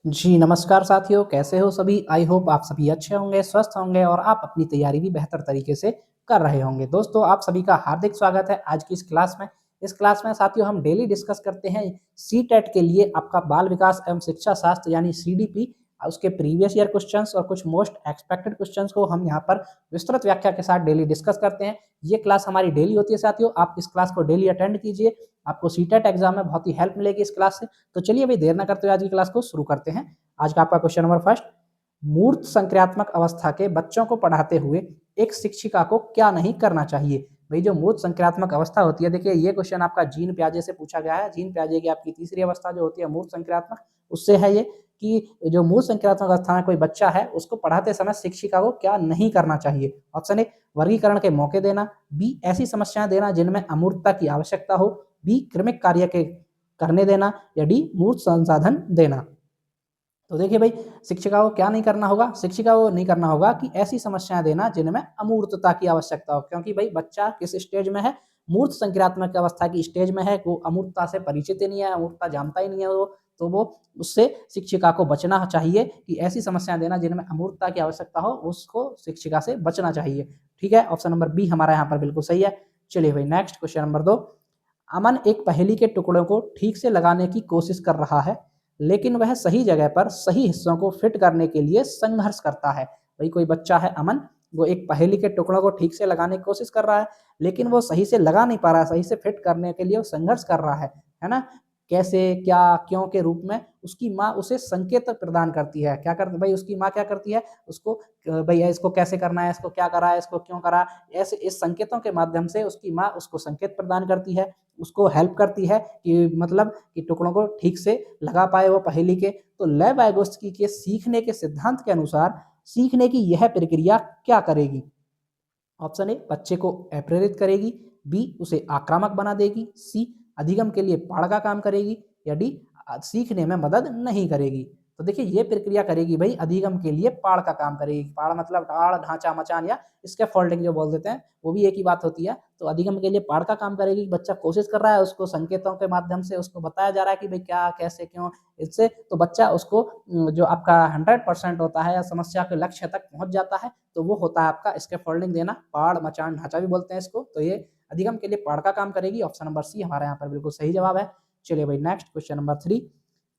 जी, नमस्कार साथियों, कैसे हो सभी? आई होप आप सभी अच्छे होंगे, स्वस्थ होंगे और आप अपनी तैयारी भी बेहतर तरीके से कर रहे होंगे। दोस्तों, आप सभी का हार्दिक स्वागत है आज की इस क्लास में। इस क्लास में साथियों हम डेली डिस्कस करते हैं सीटेट के लिए आपका बाल विकास एवं शिक्षा शास्त्र यानी सीडीपी उसके प्रीवियस ईयर क्वेश्चंस और कुछ मोस्ट एक्सपेक्टेड क्वेश्चंस को हम यहाँ पर विस्तृत व्याख्या के साथ डेली डिस्कस करते हैं। ये क्लास हमारी डेली होती है साथियों, आप इस क्लास को डेली अटेंड कीजिए, आपको सीटेट एग्जाम में बहुत ही हेल्प मिलेगी इस क्लास से। तो चलिए अभी देर ना करते हुए आज की क्लास को शुरू करते हैं। आज का आपका क्वेश्चन नंबर फर्स्ट, मूर्त संक्रियात्मक अवस्था के बच्चों को पढ़ाते हुए एक शिक्षिका को क्या नहीं करना चाहिए? भाई जो मूर्त संक्रियात्मक अवस्था होती है, देखिए ये क्वेश्चन आपका जीन प्याजे से पूछा गया है। जीन प्याजे की आपकी तीसरी अवस्था जो होती है मूर्त संक्रियात्मक, उससे है ये कि जो मूर्त संक्रियात्मक अवस्था में कोई बच्चा है उसको पढ़ाते समय शिक्षिका को क्या नहीं करना चाहिए। ऑप्शन ए, वर्गीकरण के मौके देना, बी ऐसी समस्याएं देना जिनमें अमूर्तता की आवश्यकता हो, बी क्रमिक कार्य के करने देना, या डी मूर्त संसाधन देना। तो देखिए भाई, शिक्षिका को क्या नहीं करना होगा? शिक्षिका को नहीं करना होगा कि ऐसी समस्याएं देना जिनमें अमूर्तता की आवश्यकता हो, क्योंकि भाई बच्चा किस स्टेज में है? मूर्त संक्रियात्मक अवस्था की स्टेज में है, वो अमूर्तता से परिचित ही नहीं है, अमूर्तता जानता ही नहीं है वो। तो वो उससे शिक्षिका को बचना चाहिए कि ऐसी समस्याएं देना जिनमें अमूर्तता की आवश्यकता हो, उसको शिक्षिका से बचना चाहिए। ठीक है, ऑप्शन नंबर बी हमारा यहाँ पर बिल्कुल सही है। चलिए भाई नेक्स्ट क्वेश्चन नंबर 2, अमन एक पहेली के टुकड़ों को ठीक से लगाने की कोशिश कर रहा है, लेकिन वह सही जगह पर सही हिस्सों को फिट करने के लिए संघर्ष करता है। भाई कोई बच्चा है अमन, वो एक पहेली के टुकड़ों को ठीक से लगाने की कोशिश कर रहा है, लेकिन वो सही से लगा नहीं पा रहा है, सही से फिट करने के लिए वो संघर्ष कर रहा है ना? कैसे, क्या, क्यों के रूप में उसकी माँ उसे संकेत प्रदान करती है। क्या करती भाई, उसकी माँ क्या करती है उसको, भैया इसको कैसे करना है, इसको क्या करा है, इसको क्यों करा, ऐसे इस संकेतों के माध्यम से उसकी माँ उसको संकेत प्रदान करती है, उसको हेल्प करती है कि मतलब कि टुकड़ों को ठीक से लगा पाए वो पहेली के। तो लेव वाइगोत्स्की के सीखने के सिद्धांत के अनुसार सीखने की यह प्रक्रिया क्या करेगी? ऑप्शन ए, बच्चे को अप्रेरित करेगी, बी उसे आक्रामक बना देगी, सी अधिगम के लिए पाड़ का काम करेगी, या डी सीखने में मदद नहीं करेगी। तो देखिए ये प्रक्रिया करेगी भाई अधिगम के लिए पाड़ का काम करेगी। पाड़ मतलब टाड़, ढांचा, मचान या इसके फोल्डिंग जो बोल देते हैं, वो भी एक ही बात होती है। तो अधिगम के लिए पाड़ का काम करेगी। बच्चा कोशिश कर रहा है, उसको संकेतों के माध्यम से उसको बताया जा रहा है कि भाई क्या, कैसे, क्यों, इससे तो बच्चा उसको जो आपका 100% होता है या समस्या के लक्ष्य तक पहुंच जाता है। तो वो होता है आपका स्कैफोल्डिंग देना, पाड़, मचान, ढांचा भी बोलते हैं इसको। तो ये अधिगम के लिए पाड़ का काम करेगी। ऑप्शन नंबर सी हमारे यहाँ पर बिल्कुल सही जवाब है। चलिए भाई नेक्स्ट क्वेश्चन नंबर 3,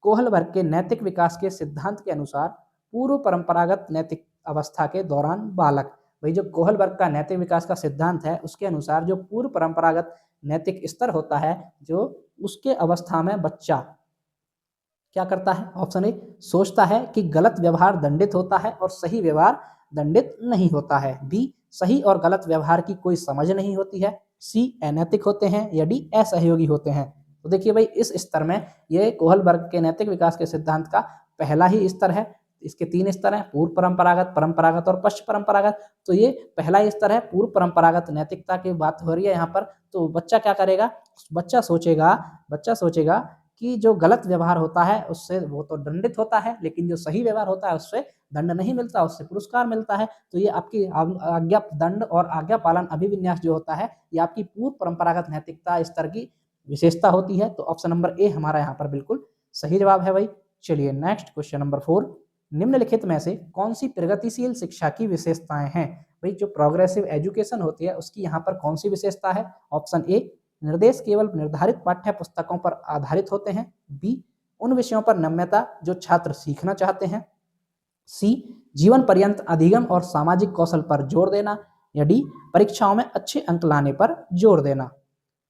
कोहल वर्ग के नैतिक विकास के सिद्धांत के अनुसार पूर्व परंपरागत नैतिक अवस्था के दौरान बालक, भाई जो कोहल वर्ग का नैतिक विकास का सिद्धांत है उसके अनुसार जो पूर्व परंपरागत नैतिक स्तर होता है, जो उसके अवस्था में बच्चा क्या करता है? ऑप्शन ए, सोचता है कि गलत व्यवहार दंडित होता है और सही व्यवहार दंडित नहीं होता है, बी सही और गलत व्यवहार की कोई समझ नहीं होती है, सी अनैतिक होते हैं, या डी असहयोगी होते हैं। तो देखिए भाई इस स्तर में ये कोहल वर्ग के नैतिक विकास के सिद्धांत का पहला ही स्तर है। इसके 3 स्तर हैं, पूर्व परंपरागत, परंपरागत और पश्च परंपरागत। तो ये पहला स्तर है, पूर्व परंपरागत नैतिकता की बात हो रही है यहाँ पर। तो बच्चा क्या करेगा? बच्चा सोचेगा कि जो गलत व्यवहार होता है उससे वो तो दंडित होता है, लेकिन जो सही व्यवहार होता है उससे दंड नहीं मिलता, उससे पुरस्कार मिलता है। तो ये आपकी आज्ञा दंड और आज्ञा पालन अभिविन्यास जो होता है, ये आपकी पूर्व परंपरागत नैतिकता स्तर की विशेषता होती है। तो ऑप्शन नंबर ए हमारा यहाँ पर बिल्कुल सही जवाब है भाई। चलिए नेक्स्ट क्वेश्चन नंबर 4, निम्नलिखित में से कौन सी प्रगतिशील शिक्षा की विशेषताएं हैं? भाई जो प्रोग्रेसिव एजुकेशन होती है उसकी यहाँ पर कौन सी विशेषता है? ऑप्शन ए, निर्देश केवल निर्धारित पाठ्य पुस्तकों पर आधारित होते हैं, बी उन विषयों पर नम्यता जो छात्र सीखना चाहते हैं, सी जीवन पर्यंत अधिगम और सामाजिक कौशल पर जोर देना, या डी परीक्षाओं में अच्छे अंक लाने पर जोर देना।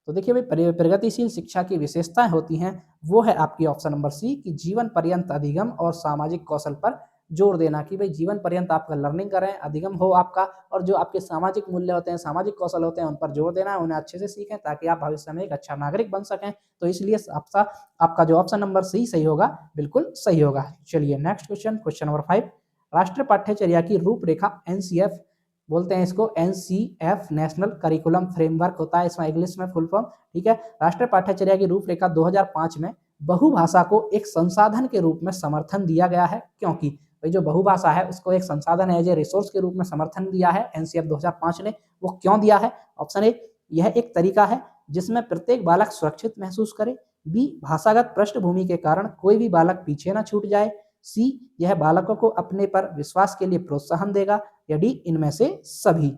तो देखिए भाई प्रगतिशील शिक्षा की विशेषताएं होती हैं, वो है आपकी ऑप्शन नंबर सी कि जीवन पर्यंत अधिगम और सामाजिक कौशल पर जोर देना। कि भाई जीवन पर्यंत आपका लर्निंग करें, अधिगम हो आपका, और जो आपके सामाजिक मूल्य होते हैं, सामाजिक कौशल होते हैं, उन पर जोर देना है, उन्हें अच्छे से सीखें ताकि आप भविष्य में एक अच्छा नागरिक बन सकें। तो इसलिए आपका जो ऑप्शन नंबर सी सही होगा, बिल्कुल सही होगा। चलिए नेक्स्ट क्वेश्चन, क्वेश्चन नंबर 5, राष्ट्रीय पाठ्यचर्या की रूपरेखा एनसीएफ बोलते हैं इसको, एनसीएफ नेशनल करिकुलम फ्रेमवर्क होता है इसमें इंग्लिश में फुल फॉर्म। ठीक है, राष्ट्रीय पाठ्यचर्या की रूपरेखा 2005 में बहुभाषा को एक संसाधन के रूप में समर्थन दिया गया है, क्योंकि भाई जो बहुभाषा है उसको एक संसाधन एज ए रिसोर्स के रूप में समर्थन दिया है एनसीएफ 2005 ने। वो क्यों दिया है? ऑप्शन ए, यह एक तरीका है जिसमें प्रत्येक बालक सुरक्षित महसूस करे, बी भाषागत पृष्ठभूमि के कारण कोई भी बालक पीछे ना छूट जाए, सी यह बालकों को अपने पर विश्वास के लिए प्रोत्साहन देगा, या डी इनमें से सभी।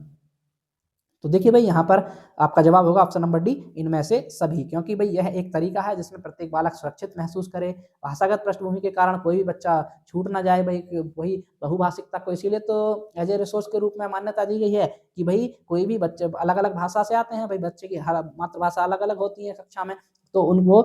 तो देखिए भाई यहाँ पर आपका जवाब होगा ऑप्शन नंबर डी, इनमें से सभी, क्योंकि भाई यह एक तरीका है जिसमें प्रत्येक बालक सुरक्षित महसूस करे, भाषागत पृष्ठभूमि के कारण कोई भी बच्चा छूट ना जाए भाई, वही बहुभाषिकता को इसीलिए तो एज ए रिसोर्स के रूप में मान्यता दी गई है कि भाई कोई भी बच्चे अलग अलग भाषा से आते हैं, भाई बच्चे की हर मातृभाषा अलग अलग होती है कक्षा में, तो उनको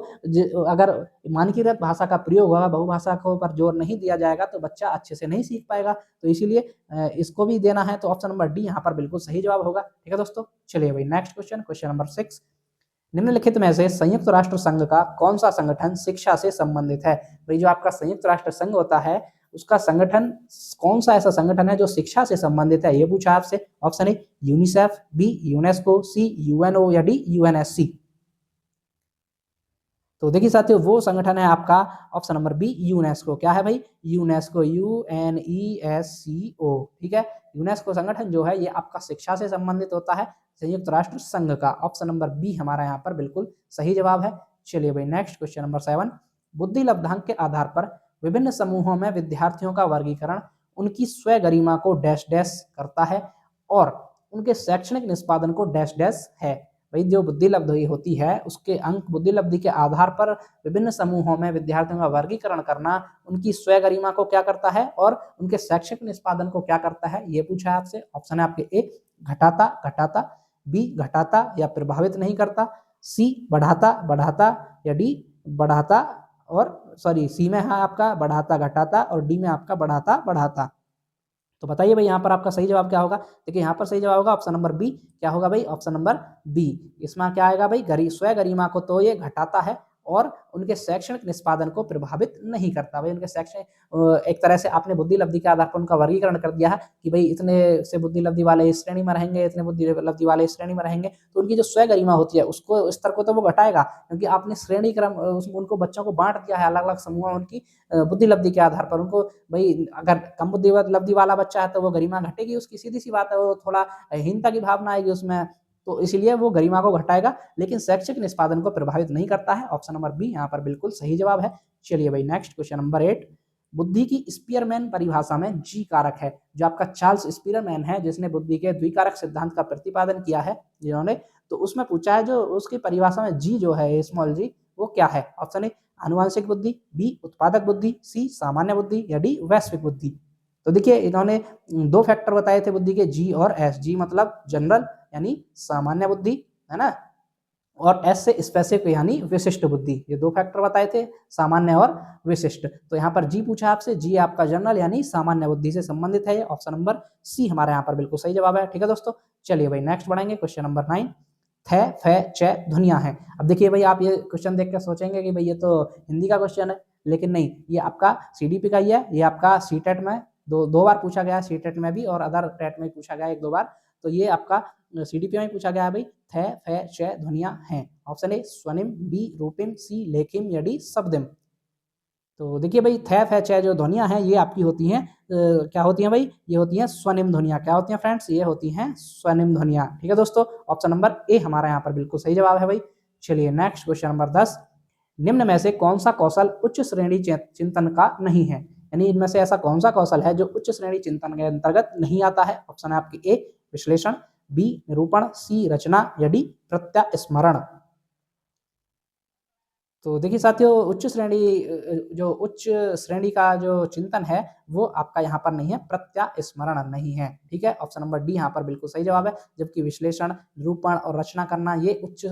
अगर मानकीकृत भाषा का प्रयोग होगा, बहुभाषा को पर जोर नहीं दिया जाएगा तो बच्चा अच्छे से नहीं सीख पाएगा। तो इसीलिए इसको भी देना है, तो ऑप्शन नंबर डी यहाँ पर बिल्कुल सही जवाब होगा। ठीक है दोस्तों, चलिए भाई नेक्स्ट क्वेश्चन, क्वेश्चन नंबर 6, निम्नलिखित में से संयुक्त राष्ट्र संघ का कौन सा संगठन शिक्षा से संबंधित है। भाई जो आपका संयुक्त राष्ट्र संघ होता है उसका संगठन कौन सा ऐसा संगठन है जो शिक्षा से संबंधित है, ये पूछा आपसे। Option A UNICEF, B UNESCO, C UNO, या डी यूएनएससी। तो देखिए साथियों वो संगठन है आपका ऑप्शन नंबर बी यूनेस्को। क्या है भाई, यूनेस्को, UNESCO। ठीक है, यूनेस्को संगठन जो है ये आपका शिक्षा से संबंधित होता है, संयुक्त राष्ट्र संघ का। ऑप्शन नंबर बी हमारा यहाँ पर बिल्कुल सही जवाब है। चलिए भाई नेक्स्ट क्वेश्चन नंबर 7, बुद्धि लब्धांक के आधार पर विभिन्न समूहों में विद्यार्थियों का वर्गीकरण उनकी स्व गरिमा को डैश डैश करता है और उनके शैक्षणिक निष्पादन को डैश डैश है। भाई जो बुद्धि लब्धि होती है उसके अंक बुद्धि लब्धि के आधार पर विभिन्न समूहों में विद्यार्थियों का वर्गीकरण करना उनकी स्व गरिमा को क्या करता है और उनके शैक्षिक निष्पादन को क्या करता है, ये पूछा है आपसे। ऑप्शन है आपके ए घटाता घटाता, बी घटाता या प्रभावित नहीं करता, सी बढ़ाता बढ़ाता, या डी बढ़ाता और सॉरी सी में है आपका बढ़ाता घटाता और डी में आपका बढ़ाता बढ़ाता। तो बताइए भाई यहाँ पर आपका सही जवाब क्या होगा। देखिए यहाँ पर सही जवाब होगा ऑप्शन नंबर बी। क्या होगा भाई, ऑप्शन नंबर बी। इसमें क्या आएगा भाई, स्व गरिमा को तो ये घटाता है और उनके शैक्षणिक निष्पादन को प्रभावित नहीं करता। भाई उनके शैक्षणिक एक तरह से आपने बुद्धि लब्धि के आधार पर उनका वर्गीकरण कर दिया है कि भाई इतने से बुद्धि लब्धि वाले इस श्रेणी में रहेंगे, इतने बुद्धि लब्धि वाले इस श्रेणी में रहेंगे, तो उनकी जो स्व गरिमा होती है उसको स्तर को तो वो घटाएगा, क्योंकि आपने श्रेणी क्रम उनको बच्चों को बांट दिया है अलग अलग समूह उनकी बुद्धि लब्धि के आधार पर। उनको भाई अगर कम बुद्धि लब्धि वाला बच्चा है तो वो गरिमा घटेगी उसकी, सीधी सी बात है, वो थोड़ा हीनता की भावना आएगी उसमें, तो इसलिए वो गरिमा को घटाएगा, लेकिन शैक्षिक निष्पादन को प्रभावित नहीं करता है। ऑप्शन नंबर बी यहाँ पर बिल्कुल सही जवाब है। चलिए भाई नेक्स्ट क्वेश्चन नंबर 8, बुद्धि की स्पीयरमैन परिभाषा में जी कारक है, जो आपका चार्ल्स स्पीयरमैन है जिसने बुद्धि के द्विकारक सिद्धांत का प्रतिपादन किया है जिन्होंने, तो उसमें पूछा है जो उसकी परिभाषा में जी जो है स्मॉल जी वो क्या है। ऑप्शन ए आनुवांशिक बुद्धि, बी उत्पादक बुद्धि, सी सामान्य बुद्धि, या डी वैश्विक बुद्धि। तो देखिए इन्होंने दो फैक्टर बताए थे बुद्धि के, जी और एस। जी मतलब जनरल यानी सामान्य बुद्धि है ना, और एस से स्पेसिफिक यानी विशिष्ट बुद्धि। ये दो फैक्टर बताए थे, सामान्य और विशिष्ट। तो यहाँ पर जी पूछा आपसे, जी आपका जनरल यानी सामान्य बुद्धि से संबंधित है। ऑप्शन नंबर सी हमारे यहाँ पर बिल्कुल सही जवाब है। ठीक है दोस्तों, चलिए भाई नेक्स्ट बढ़ेंगे, क्वेश्चन नंबर 9, थ फ च ध्वनियां हैं। अब देखिए भाई आप ये क्वेश्चन देख कर सोचेंगे कि भाई ये तो हिंदी का क्वेश्चन है, लेकिन नहीं, ये आपका सीडीपी का ही है। ये आपका सीटेट में दो बार पूछा गया है, सीटेट में भी और अदर टेट में पूछा गया एक दो बार। तो ये आपका सीडीपी में पूछा गया है भाई, थ फ च ध्वनियां हैं। ऑप्शन ए स्वनिम, बी रूपिम, सी लेखिम, या डी शब्दिम। तो देखिए भाई थ फ च जो ध्वनियां हैं ये आपकी होती हैं क्या होती हैं भाई, ये होती हैं स्वनिम ध्वनियां। क्या होती हैं फ्रेंड्स, ये होती हैं स्वनिम ध्वनियां। ठीक है दोस्तों, ऑप्शन नंबर ए हमारा यहाँ पर बिल्कुल सही जवाब है भाई। चलिए नेक्स्ट क्वेश्चन नंबर 10, निम्न में से कौन सा कौशल उच्च श्रेणी चिंतन का नहीं है, यानी इनमें से ऐसा कौन सा कौशल है जो उच्च श्रेणी चिंतन के अंतर्गत नहीं आता है। ऑप्शन है आपकी ए विश्लेषण, बी निरूपण, सी रचना, या डी प्रत्यास्मरण। तो देखिए साथियों उच्च श्रेणी जो उच्च श्रेणी का जो चिंतन है वो आपका यहाँ पर नहीं है, प्रत्यास्मरण नहीं है। ठीक है, ऑप्शन नंबर डी यहाँ पर बिल्कुल सही जवाब है। जबकि विश्लेषण, निरूपण और रचना करना ये उच्च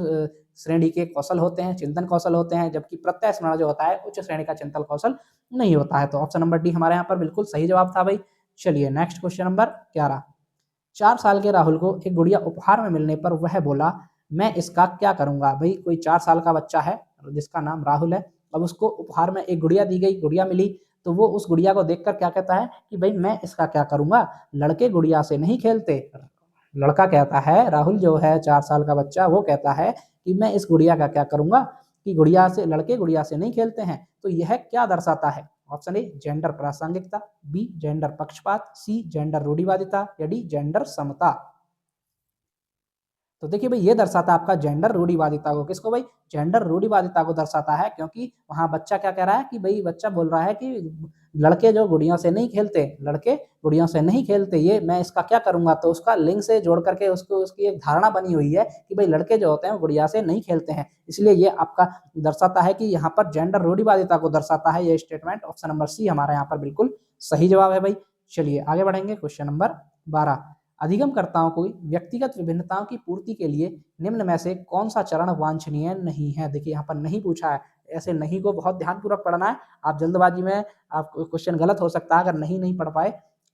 श्रेणी के कौशल होते हैं, चिंतन कौशल होते हैं, जबकि प्रत्यास्मरण जो होता है उच्च श्रेणी का चिंतन कौशल नहीं होता है। तो ऑप्शन नंबर डी हमारे यहाँ पर बिल्कुल सही जवाब था भाई। चलिए नेक्स्ट क्वेश्चन नंबर 11, 4 साल के राहुल को एक गुड़िया उपहार में मिलने पर वह बोला मैं इसका क्या करूंगा। भाई कोई 4 साल का बच्चा है जिसका नाम राहुल है, अब उसको उपहार में एक गुड़िया दी गई, गुड़िया मिली, तो वो उस गुड़िया को देखकर क्या कहता है कि भाई मैं इसका क्या करूंगा। लड़के गुड़िया से नहीं खेलते, लड़का कहता है, राहुल जो है 4 साल का बच्चा वो कहता है कि मैं इस गुड़िया का क्या करूंगा, कि गुड़िया से लड़के गुड़िया से नहीं खेलते हैं। तो यह क्या दर्शाता है। ऑप्शन ए जेंडर प्रासंगिकता, बी जेंडर पक्षपात, सी जेंडर रूढ़िवादिता, या डी जेंडर समता। तो देखिए भाई ये दर्शाता है आपका जेंडर रूढ़िवादिता को। किसको भाई? जेंडर रूढ़िवादिता को दर्शाता है, क्योंकि वहाँ बच्चा क्या कह रहा है कि भाई बच्चा बोल रहा है कि लड़के जो गुड़ियों से नहीं खेलते, लड़के गुड़ियों से नहीं खेलते, ये मैं इसका क्या करूँगा? तो उसका लिंग से जोड़ करके उसको उसकी एक धारणा बनी हुई है कि भाई लड़के जो होते हैं वो गुड़िया से नहीं खेलते हैं। इसलिए ये आपका दर्शाता है कि यहाँ पर जेंडर रूढ़िवादिता को दर्शाता है ये स्टेटमेंट। ऑप्शन नंबर सी हमारा यहाँ पर बिल्कुल सही जवाब है भाई। चलिए आगे बढ़ेंगे। क्वेश्चन नंबर 12, अधिगमकर्ताओं को व्यक्तिगत विभिन्नताओं की पूर्ति के लिए निम्न में से कौन सा चरण वांछनीय नहीं है? देखिए यहाँ पर नहीं पूछा है, ऐसे नहीं को बहुत ध्यानपूर्वक पढ़ना है। आप जल्दबाजी में आप क्वेश्चन गलत हो सकता है अगर नहीं पढ़ पाए,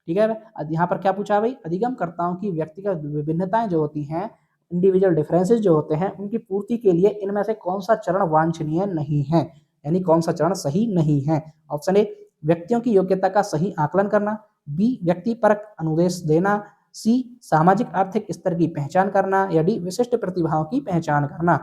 ठीक है। यहाँ पर क्या पूछा है भाई? अधिगमकर्ताओं की व्यक्तिगत विभिन्नताएं जो होती हैं, इंडिविजुअल डिफरेंसेस जो होते हैं, उनकी पूर्ति के लिए इनमें से कौन सा चरण वांछनीय नहीं है, यानी कौन सा चरण सही नहीं है? ऑप्शन ए, व्यक्तियों की योग्यता का सही आकलन करना, बी, व्यक्तिपरक अनुदेश देना, सी, सामाजिक आर्थिक स्तर की पहचान करना, या डी, विशिष्ट प्रतिभाओं की पहचान करना।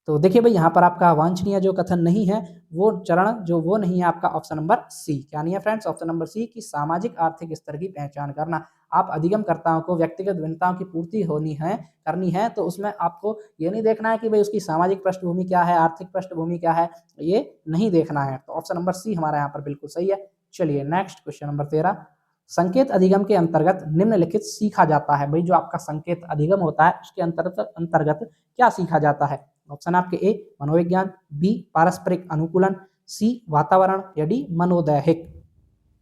तो देखिए भाई यहाँ पर आपका वांछनीय जो कथन नहीं है, वो चरण जो वो नहीं है आपका ऑप्शन नंबर सी। क्या नहीं है फ्रेंड्स? ऑप्शन नंबर सी की सामाजिक आर्थिक स्तर की पहचान करना। आप अधिगमकर्ताओं को व्यक्तिगत भिन्नताओं की पूर्ति होनी है, करनी है, तो उसमें आपको ये नहीं देखना है कि भाई उसकी सामाजिक पृष्ठभूमि क्या है, आर्थिक पृष्ठभूमि क्या है, ये नहीं देखना है। तो ऑप्शन नंबर सी हमारा यहाँ पर बिल्कुल सही है। चलिए नेक्स्ट क्वेश्चन नंबर 13, संकेत अधिगम के अंतर्गत निम्नलिखित सीखा जाता है। भाई जो आपका संकेत अधिगम होता है उसके अंतर्गत क्या सीखा जाता है? ऑप्शन आपके ए, मनोविज्ञान, बी, पारस्परिक अनुकूलन, सी, वातावरण, या डी, मनोदैहिक।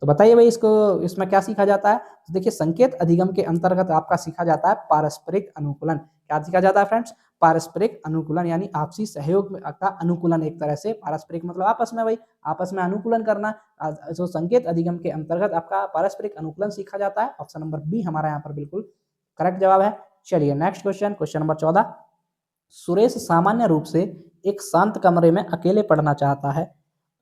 तो बताइए भाई इसको, इसमें क्या सीखा जाता है? तो देखिए संकेत अधिगम के अंतर्गत आपका सीखा जाता है पारस्परिक अनुकूलन। क्या सीखा जाता है फ्रेंड्स? पारस्परिक अनुकूलन, यानी आपसी सहयोग का अनुकूलन। एक तरह से पारस्परिक मतलब आपस में, भाई आपस में अनुकूलन करना। जो संकेत अधिगम के अंतर्गत आपका पारस्परिक अनुकूलन सीखा जाता है। ऑप्शन नंबर बी हमारा यहाँ पर बिल्कुल करेक्ट जवाब है। चलिए next question, question number 14, Suresh सामान्य रूप से एक शांत कमरे में अकेले पढ़ना चाहता है,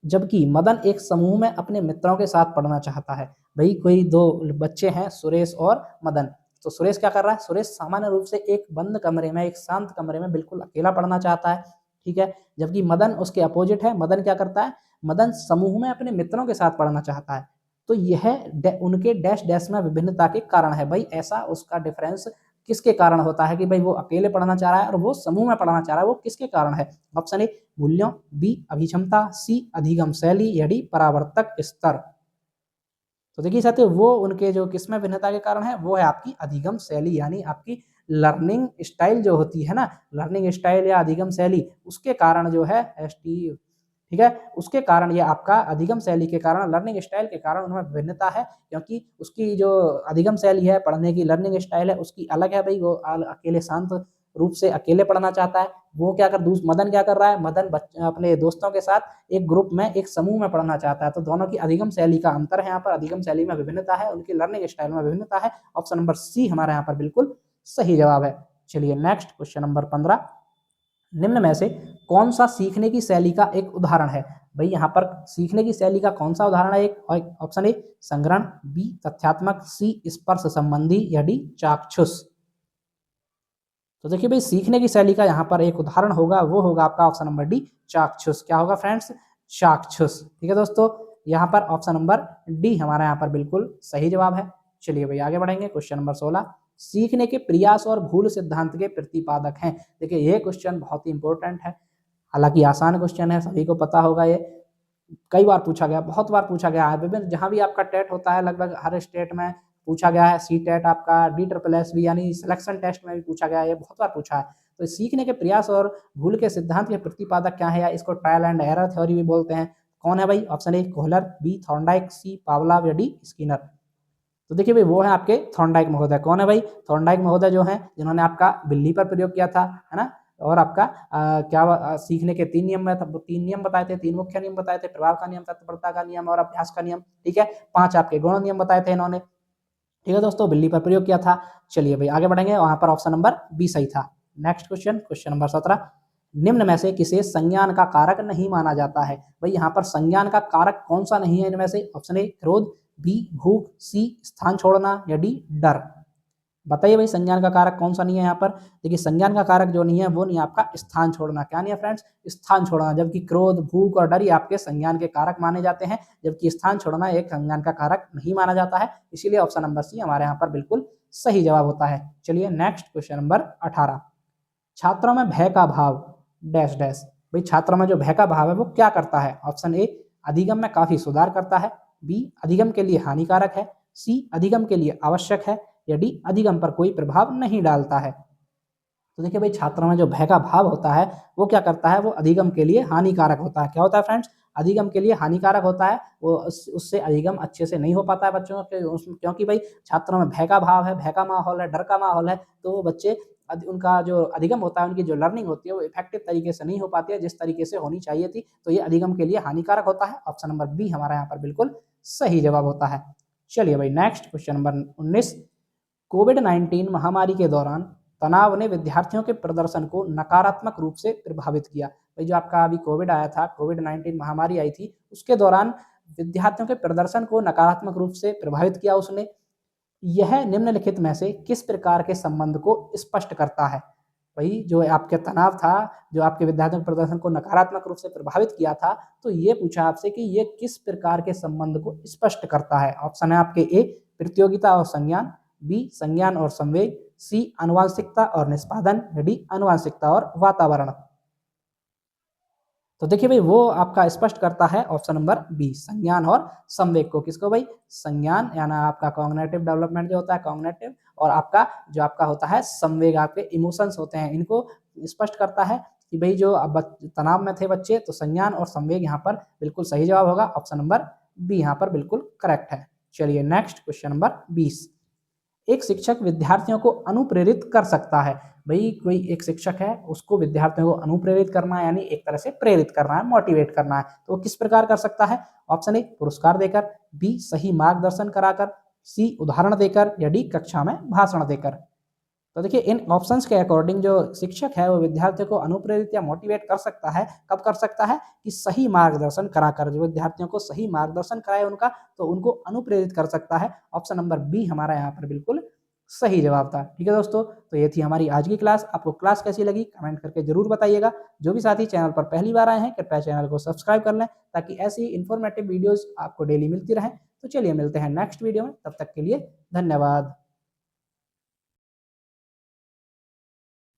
जबकि मदन एक समूह में अपने मित्रों के साथ पढ़ना चाहता है। भाई कोई दो बच्चे हैं, सुरेश और मदन। तो सुरेश क्या कर रहा है? सुरेश सामान्य रूप से एक बंद कमरे में, एक शांत कमरे में बिल्कुल अकेला पढ़ना चाहता है, ठीक है। जबकि मदन उसके अपोजिट है। मदन क्या करता है? मदन समूह में अपने मित्रों के साथ पढ़ना चाहता है। तो यह उनके डैश डैश में विभिन्नता के कारण है। भाई ऐसा उसका डिफरेंस किसके कारण होता है कि भाई वो अकेले पढ़ना चाह रहा है और वो समूह में पढ़ना चाह रहा है, वो किसके कारण है? ऑप्शन ए, मूल्यों, बी, अभिक्षमता, सी, अधिगम शैली, या डी, परावर्तक स्तर। तो देखिए साथियों, वो उनके जो किसमें भिन्नता के कारण है, वो है आपकी अधिगम शैली, यानी आपकी लर्निंग स्टाइल जो होती है ना, लर्निंग स्टाइल या अधिगम शैली, उसके कारण जो है एसटी, ठीक है, उसके कारण ये आपका अधिगम शैली के कारण, लर्निंग स्टाइल के कारण उनमें भिन्नता है। क्योंकि उसकी जो अधिगम शैली है, पढ़ने की लर्निंग स्टाइल है, उसकी अलग है। भाई वो अकेले शांत रूप से अकेले पढ़ना चाहता है। वो क्या कर मदन क्या कर रहा है? मदन अपने दोस्तों के साथ एक ग्रुप में, एक समूह में पढ़ना चाहता है। तो दोनों की अधिगम शैली का अंतर है यहाँ पर, अधिगम शैली में विभिन्नता है, उनकी लर्निंग स्टाइल में विभिन्नता है। ऑप्शन नंबर सी हमारे यहाँ पर बिल्कुल सही जवाब है। चलिए नेक्स्ट क्वेश्चन नंबर 15, निम्न में से कौन सा सीखने की शैली का एक उदाहरण है? भाई यहाँ पर सीखने की शैली का कौन सा उदाहरण है? एक ऑप्शन ए, संग्रहण, बी, तथ्यात्मक, सी, स्पर्श संबंधी, या डी, चाक्षुष। तो देखिए भाई सीखने की शैली का यहाँ पर एक उदाहरण होगा, वो होगा आपका ऑप्शन नंबर डी, चाक्षुष। क्या होगा फ्रेंड्स? चाक्षुष। ठीक है दोस्तों, यहाँ पर ऑप्शन नंबर डी हमारा यहाँ पर बिल्कुल सही जवाब है। चलिए भाई आगे बढ़ेंगे। क्वेश्चन नंबर 16, सीखने के प्रयास और भूल सिद्धांत के प्रतिपादक हैं। देखिए ये क्वेश्चन बहुत ही इंपॉर्टेंट है, हालांकि आसान क्वेश्चन है, सभी को पता होगा। ये कई बार पूछा गया, बहुत बार पूछा गया है, विभिन्न जहाँ भी आपका टेट होता है लगभग हर स्टेट में पूछा गया है। सी टेट आपका, डी ट्रिपल एस भी यानी सिलेक्शन टेस्ट में भी पूछा गया है, ये बहुत बार पूछा है। तो सीखने के प्रयास और भूल के सिद्धांत के प्रतिपादक क्या है, या इसको ट्रायल एंड एरर थ्योरी भी बोलते हैं। कौन है भाई? Option A, Kohler, B, Thorndike, C, Pavlov, या डी, स्किनर। तो देखिए भाई वो है आपके थॉर्नडाइक महोदय। कौन है भाई? थॉर्नडाइक महोदय जो है, जिन्होंने आपका बिल्ली पर प्रयोग किया था, है ना। और आपका सीखने के 3 नियम में 3 नियम बताए थे, 3 मुख्य नियम बताए थे, प्रभाव का नियम, तत्परता का नियम और अभ्यास का नियम, ठीक है। 5 आपके गुण नियम बताए थे इन्होंने, ठीक है दोस्तों, बिल्ली पर प्रयोग किया था। चलिए भाई आगे बढ़ेंगे, वहां पर ऑप्शन नंबर बी सही था। नेक्स्ट क्वेश्चन, क्वेश्चन नंबर 17, निम्न में से किसे संज्ञान का कारक नहीं माना जाता है? भाई यहाँ पर संज्ञान का कारक कौन सा नहीं है इनमें से? ऑप्शन ए, क्रोध, बी, भूख, सी, स्थान छोड़ना, या डी, डर। बताइए भाई संज्ञान का कारक कौन सा नहीं है यहाँ पर। देखिए संज्ञान का कारक जो नहीं है वो नहीं है आपका स्थान छोड़ना। क्या नहीं है फ्रेंड्स, स्थान छोड़ना। जबकि क्रोध, भूख और डर ही आपके संज्ञान के कारक माने जाते हैं, जबकि स्थान छोड़ना एक संज्ञान का कारक नहीं माना जाता है। इसीलिए ऑप्शन नंबर सी हमारे यहाँ पर बिल्कुल सही जवाब होता है। चलिए नेक्स्ट क्वेश्चन नंबर 18। छात्रों में भय का भाव डैश डैश। भाई छात्रों में जो भय का भाव है वो क्या करता है। ऑप्शन ए अधिगम में काफी सुधार करता है, बी अधिगम के लिए हानिकारक है, सी अधिगम के लिए आवश्यक है, या डी अधिगम पर कोई प्रभाव नहीं डालता है। तो देखिए भाई छात्रों में जो भय का भाव होता है वो क्या करता है, वो अधिगम के लिए हानिकारक होता है। क्या होता है फ्रेंड्स, अधिगम के लिए हानिकारक होता है। वो उससे अधिगम अच्छे से नहीं हो पाता है बच्चों के, क्योंकि भाई छात्रों में भय का भाव है, भय का माहौल है, डर का माहौल है, तो वो बच्चे उनका जो अधिगम होता है, उनकी जो लर्निंग होती है वो इफेक्टिव तरीके से नहीं हो पाती है जिस तरीके से होनी चाहिए थी। तो ये अधिगम के लिए हानिकारक होता है। ऑप्शन नंबर बी हमारा यहाँ पर बिल्कुल सही जवाब होता है। चलिए भाई नेक्स्ट क्वेश्चन नंबर 19। कोविड-19 महामारी के दौरान तनाव ने विद्यार्थियों के प्रदर्शन को नकारात्मक रूप से प्रभावित किया। भाई जो आपका अभी कोविड आया था, कोविड-19 महामारी आई थी, उसके दौरान विद्यार्थियों के प्रदर्शन को नकारात्मक रूप से प्रभावित किया उसने। यह निम्नलिखित में से किस प्रकार के संबंध को स्पष्ट करता है। वही जो आपके तनाव था, जो आपके विद्यार्थियों के प्रदर्शन को नकारात्मक रूप से प्रभावित किया था, तो ये पूछा आपसे कि ये किस प्रकार के संबंध को स्पष्ट करता है। ऑप्शन है आपके ए प्रतियोगिता और संज्ञान, बी संज्ञान और संवेग, सी आनुवांशिकता और निष्पादन, डी आनुवांशिकता और वातावरण। तो देखिए भाई वो आपका स्पष्ट करता है ऑप्शन नंबर बी संज्ञान और संवेग को। किसको भाई, संज्ञान यानी आपका कॉग्निटिव डेवलपमेंट जो होता है कॉग्निटिव, और आपका जो आपका होता है संवेग, आपके इमोशंस होते हैं, इनको स्पष्ट करता है कि भाई जो अब तनाव में थे बच्चे, तो संज्ञान और संवेग यहाँ पर बिल्कुल सही जवाब होगा। ऑप्शन नंबर बी यहाँ पर बिल्कुल करेक्ट है। चलिए नेक्स्ट क्वेश्चन नंबर 20। एक शिक्षक विद्यार्थियों को अनुप्रेरित कर सकता है। भाई कोई एक शिक्षक है, उसको विद्यार्थियों को अनुप्रेरित करना है, यानी एक तरह से प्रेरित करना है, मोटिवेट करना है, तो वो किस प्रकार कर सकता है। ऑप्शन ए पुरस्कार देकर, बी सही मार्गदर्शन कराकर, सी उदाहरण देकर, या डी कक्षा में भाषण देकर। तो देखिए इन ऑप्शंस के अकॉर्डिंग जो शिक्षक है वो विद्यार्थियों को अनुप्रेरित या मोटिवेट कर सकता है। कब कर सकता है, कि सही मार्गदर्शन कराकर, जो विद्यार्थियों को सही मार्गदर्शन कराए उनका, तो उनको अनुप्रेरित कर सकता है। ऑप्शन नंबर बी हमारा यहाँ पर बिल्कुल सही जवाब था। ठीक है दोस्तों, तो ये थी हमारी आज की क्लास। आपको क्लास कैसी लगी कमेंट करके जरूर बताइएगा। जो भी साथी चैनल पर पहली बार आए हैं कृपया चैनल को सब्सक्राइब कर लें, ताकि ऐसी इन्फॉर्मेटिव वीडियोस आपको डेली मिलती रहें। तो चलिए मिलते हैं नेक्स्ट वीडियो में, तब तक के लिए धन्यवाद।